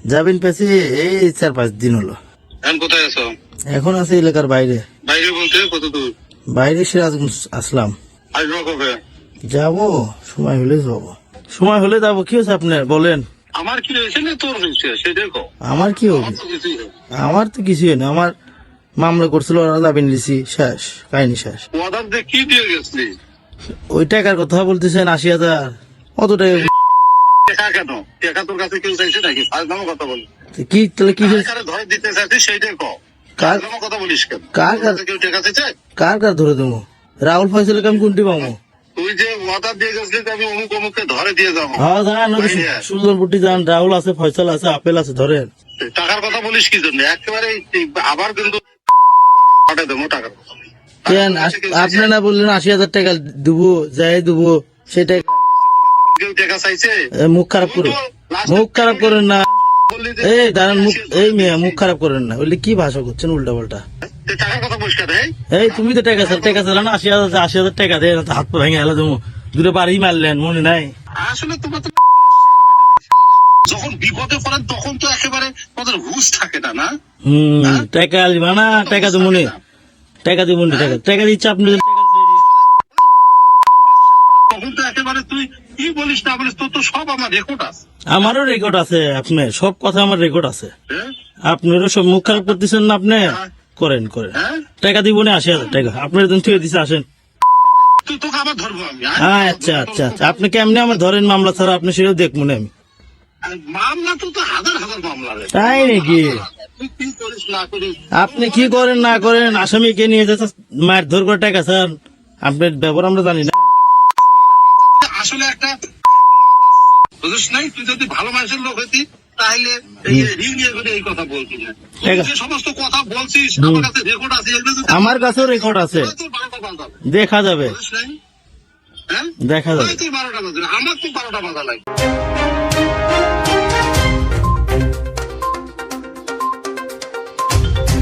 যাবেন পেছি এই 4-5 দিন হলো। এখন কোথায় আছো? এখন আছে এলাকার বাইরে। বাইরে বলতে কত দূর? বাইরে সিরাজগঞ্জ আসলাম। আসবো কবে? যাবো, সময় হলে যাবো। সময় হলে যাবো। কি হয়েছে আপনার বলেন? আমার কি হয়েছে না তোর হয়েছে সেটাই কও। আমার কি হবে? আমার তো কিছুই হয়নি। আমার তো কিছুই না। আমার মামলা করছিল, ওরা যাবেন দিছি, শেষ, কাহিনী শেষ। অর্ডার দিয়ে কি দিয়ে গেছিলি? ওই টাকার কথা বলতেছেন 80,000, অত টাকা টাকা কেন? টাকা তোর কাছে কেউ চাইছে নাকি? ফাজলামো কথা বল। কি তাহলে কি হয়েছে? কারে ধরে দিতে চাইছিস সেইটাই কও। কার ফাজলামো কথা বলিস কেন? কার তোর কাছে কেউ টাকা চাইছে? কার কার ধরে দেবো? রাহুল ফয়সালকে আমি কোনটি পাবো? তুই যে অর্ডার দিয়ে গেছিলি যে আমি অমুক অমুককে ধরে দিয়ে যাবো। হ্যাঁ জানান, সুলতানপুরটি যান, রাহুল আছে, ফয়সাল আছে, আপেল আছে, ধরেন। টাকার কথা বলিস কি জন্য? একেবারে আবার কিন্তু পাঠিয়ে দেবো টাকার কথা। কেন আপনি না বললেন 80,000 টাকা দেবো, যাই দেবো, সেটা কেউ টাকা চাইছে? মুখ খারাপ করে, মুখ খারাপ করেন না। বললি যে এই দাঁড়ান, মুখ, এই মেয়ে মুখ খারাপ করেন না। বললে কি ভাষা করছেন উল্টা পাল্টা? টাকার কথা বলিস কেন? এই তুমি তো টাকা চালান 80,000 টাকা দেন, হাত পা ভেঙে হেলা দেবো, দুটো বাড়ি মারলেন, মনে নাই? আসলে তোমার তো যখন বিপদে পড়েন তখন তো একেবারে তোমাদের হুঁশ থাকে না, না? টাকা দিবা না? টাকা দেবো নে, টাকা দেবো নে, টাকা দিচ্ছে আপনি। তখন তো একেবারে তুই কি বলিস না বলিস, তোর তো সব আমার রেকর্ড আছে। আমারও রেকর্ড আছে, আপনার সব কথা আমার রেকর্ড আছে। হ্যাঁ? আপনারও সব মুখ খারাপ করতেছেন না আপনি? করেন করেন, হ্যাঁ? টাকা দিব না 80,000 টাকা আপনার দিন থুয়ে দিছে, আসেন। তুই তোকে আবার ধরবো আমি। আচ্ছা আচ্ছা আচ্ছা, আপনি কেমনি আমার ধরেন মামলা ছাড়া, আপনি সেটাও দেখবো না আমি। মামলা তো তো হাজার হাজার মামলা রে। তাই নাকি? তুই কি করিস না করিস আপনি কি করেন না করেন, আসামিকে নিয়ে যাচ্ছে মার ধর করে টাকা স্যার, আপনার ব্যবহার আমরা জানি না। আসলে একটা বুঝিস নাই, তুই যদি ভালো মানুষের লোক হইতি তাহলে এই ঋণ নিয়ে করে এই কথা বলতি না। তুই যে সমস্ত কথা বলছিস আমার কাছে রেকর্ড আছে, এগুলো যদি আমার কাছেও রেকর্ড আছে, তোর 12টা বাজাবে। দেখা যাবে, বুঝিস নাই? হ্যাঁ? দেখা যাবে। তুই 12টা বাজাবে, আমার তো 12টা বাজা লাগে।